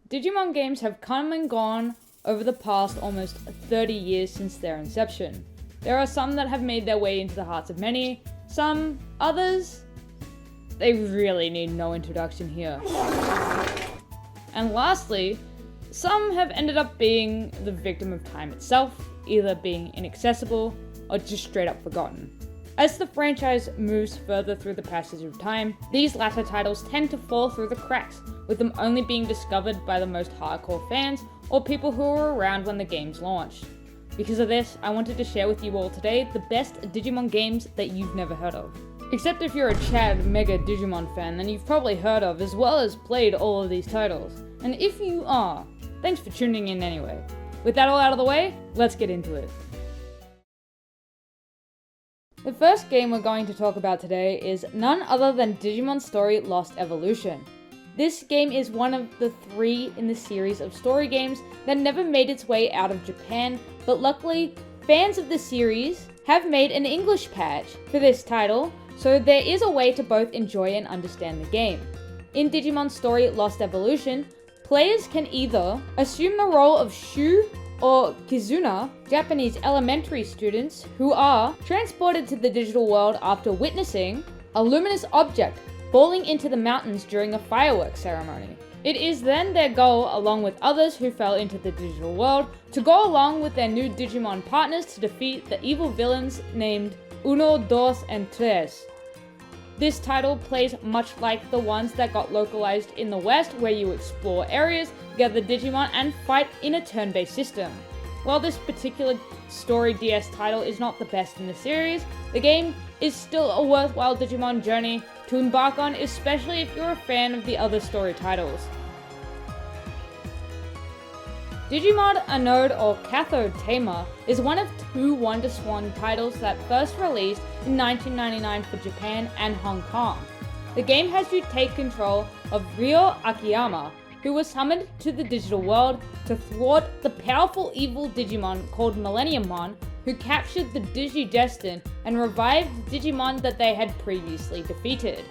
Digimon games have come and gone over the past almost 30 years since their inception. There are some that have made their way into the hearts of many, some others, they really need no introduction here. And lastly, some have ended up being the victim of time itself, either being inaccessible or just straight up forgotten. As the franchise moves further through the passage of time, these latter titles tend to fall through the cracks, with them only being discovered by the most hardcore fans or people who were around when the games launched. Because of this, I wanted to share with you all today the best Digimon games that you've never heard of. Except if you're a Chad mega Digimon fan, then you've probably heard of as well as played all of these titles. And if you are, thanks for tuning in anyway. With that all out of the way, let's get into it. The first game we're going to talk about today is none other than Digimon Story Lost Evolution. This game is one of the 3 in the series of story games that never made its way out of Japan, but luckily, fans of the series have made an English patch for this title, so there is a way to both enjoy and understand the game. In Digimon Story Lost Evolution, players can either assume the role of Shu or Kizuna, Japanese elementary students who are transported to the digital world after witnessing a luminous object falling into the mountains during a fireworks ceremony. It is then their goal, along with others who fell into the digital world, to go along with their new Digimon partners to defeat the evil villains named Uno, Dos, and Tres. This title plays much like the ones that got localized in the West, where you explore areas, gather Digimon, and fight in a turn-based system. While this particular story DS title is not the best in the series, the game is still a worthwhile Digimon journey to embark on, especially if you're a fan of the other story titles. Digimon Anode or Cathode Tamer is one of 2 WonderSwan titles that first released in 1999 for Japan and Hong Kong. The game has you take control of Ryo Akiyama, who was summoned to the digital world to thwart the powerful evil Digimon called Millenniummon, who captured the Digidestin and revived the Digimon that they had previously defeated.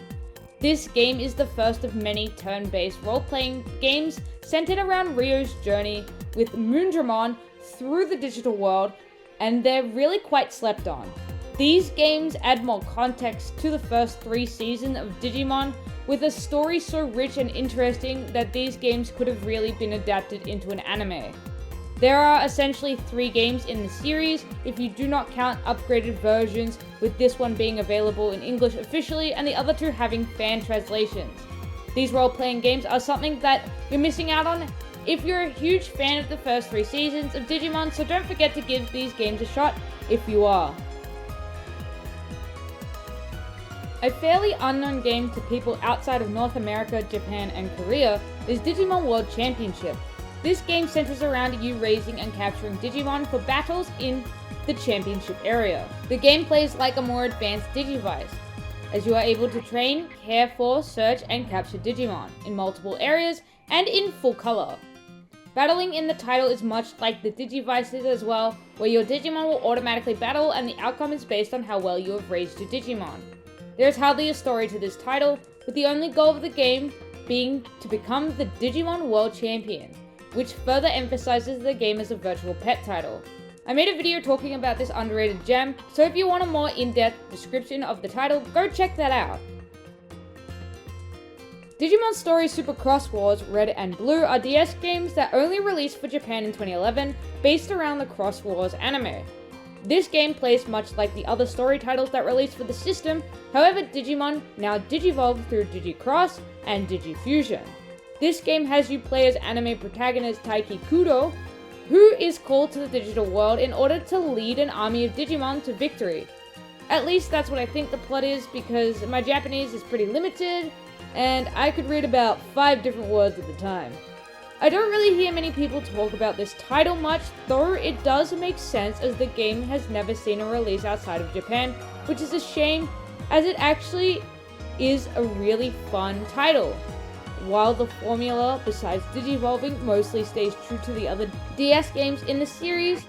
This game is the first of many turn-based role-playing games centered around Ryo's journey with Moondramon through the digital world, and they're really quite slept on. These games add more context to the first 3 seasons of Digimon, with a story so rich and interesting that these games could have really been adapted into an anime. There are essentially 3 games in the series, if you do not count upgraded versions, with this one being available in English officially and the other 2 having fan translations. These role-playing games are something that you're missing out on if you're a huge fan of the first 3 seasons of Digimon, so don't forget to give these games a shot if you are. A fairly unknown game to people outside of North America, Japan, and Korea is Digimon World Championship. This game centers around you raising and capturing Digimon for battles in the championship area. The game plays like a more advanced Digivice, as you are able to train, care for, search, and capture Digimon in multiple areas and in full color. Battling in the title is much like the Digivices as well, where your Digimon will automatically battle and the outcome is based on how well you have raised your Digimon. There is hardly a story to this title, with the only goal of the game being to become the Digimon World Champion, which further emphasizes the game as a virtual pet title. I made a video talking about this underrated gem, so if you want a more in-depth description of the title, go check that out. Digimon Story Super Cross Wars Red and Blue are DS games that only released for Japan in 2011, based around the Cross Wars anime. This game plays much like the other story titles that released for the system, however Digimon now digivolve through Digicross and Digifusion. This game has you play as anime protagonist Taiki Kudo, who is called to the digital world in order to lead an army of Digimon to victory. At least that's what I think the plot is, because my Japanese is pretty limited, and I could read about 5 different words at the time. I don't really hear many people talk about this title much, though it does make sense as the game has never seen a release outside of Japan, which is a shame, as it actually is a really fun title. While the formula, besides digivolving, mostly stays true to the other DS games in the series,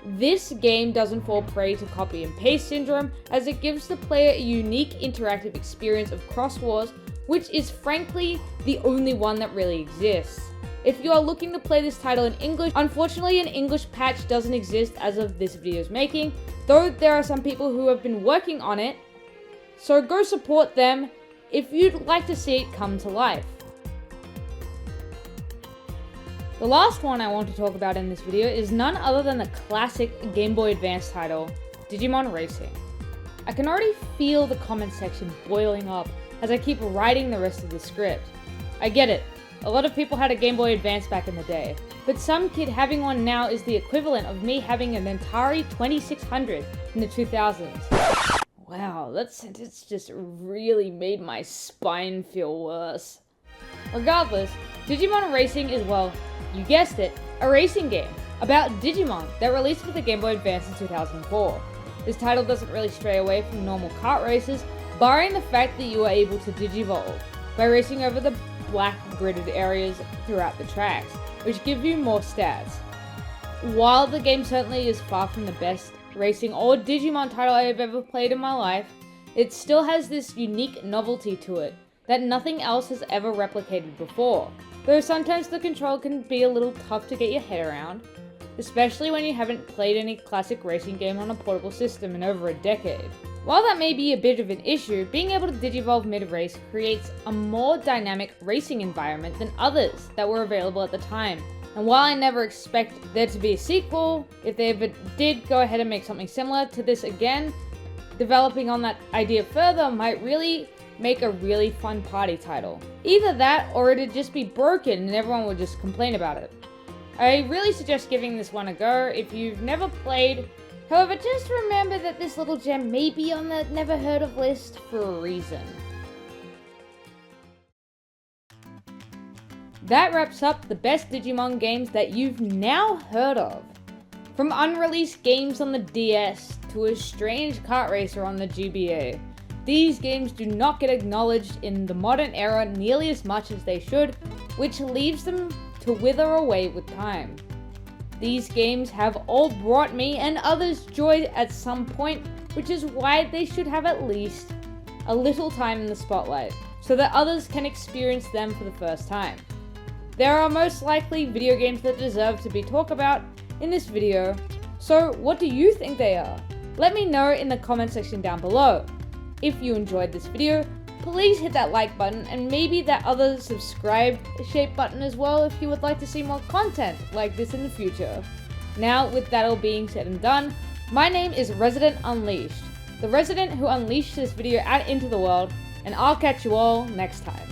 this game doesn't fall prey to copy and paste syndrome, as it gives the player a unique interactive experience of Cross Wars, which is frankly the only one that really exists. If you are looking to play this title in English, unfortunately an English patch doesn't exist as of this video's making, though there are some people who have been working on it, so go support them if you'd like to see it come to life. The last one I want to talk about in this video is none other than the classic Game Boy Advance title, Digimon Racing. I can already feel the comment section boiling up as I keep writing the rest of the script. I get it, a lot of people had a Game Boy Advance back in the day, but some kid having one now is the equivalent of me having an Atari 2600 in the 2000s. Wow, that sentence just really made my spine feel worse. Regardless, Digimon Racing is, well, you guessed it, a racing game about Digimon that released for the Game Boy Advance in 2004. This title doesn't really stray away from normal kart races, barring the fact that you are able to digivolve by racing over the black gridded areas throughout the tracks, which give you more stats. While the game certainly is far from the best racing or Digimon title I have ever played in my life, it still has this unique novelty to it that nothing else has ever replicated before. Though sometimes the control can be a little tough to get your head around, especially when you haven't played any classic racing game on a portable system in over a decade. While that may be a bit of an issue, being able to digivolve mid-race creates a more dynamic racing environment than others that were available at the time. And while I never expect there to be a sequel, if they ever did go ahead and make something similar to this again, developing on that idea further might really make a really fun party title. Either that, or it'd just be broken and everyone would just complain about it. I really suggest giving this one a go if you've never played. However, just remember that this little gem may be on the never heard of list for a reason. That wraps up the best Digimon games that you've now heard of. From unreleased games on the DS to a strange kart racer on the GBA. These games do not get acknowledged in the modern era nearly as much as they should, which leaves them to wither away with time. These games have all brought me and others joy at some point, which is why they should have at least a little time in the spotlight, so that others can experience them for the first time. There are most likely video games that deserve to be talked about in this video, so what do you think they are? Let me know in the comment section down below. If you enjoyed this video, please hit that like button and maybe that other subscribe shape button as well if you would like to see more content like this in the future. Now, with that all being said and done, my name is Resident Unleashed, the resident who unleashed this video out into the world, and I'll catch you all next time.